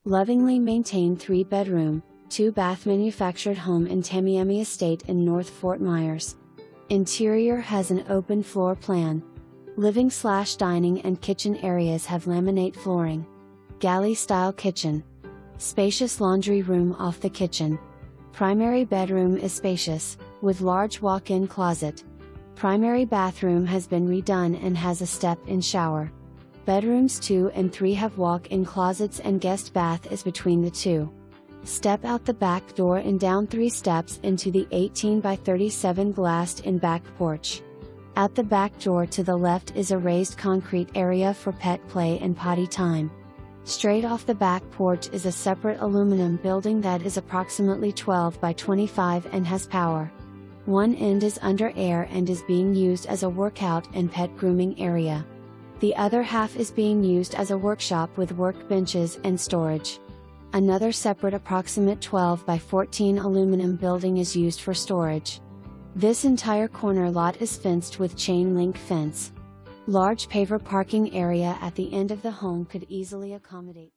Lovingly maintained 3-bedroom, 2-bath manufactured home in Tamiami Estate in North Fort Myers. Interior has an open floor plan. Living/dining and kitchen areas have laminate flooring. Galley-style kitchen. Spacious laundry room off the kitchen. Primary bedroom is spacious, with large walk-in closet. Primary bathroom has been redone and has a step-in shower. Bedrooms 2 and 3 have walk-in closets and guest bath is between the two. Step out the back door and down 3 steps into the 18 by 37 glassed-in back porch. At the back door to the left is a raised concrete area for pet play and potty time. Straight off the back porch is a separate aluminum building that is approximately 12 by 25 and has power. One end is under air and is being used as a workout and pet grooming area. The other half is being used as a workshop with workbenches and storage. Another separate approximate 12 by 14 aluminum building is used for storage. This entire corner lot is fenced with chain link fence. Large paver parking area at the end of the home could easily accommodate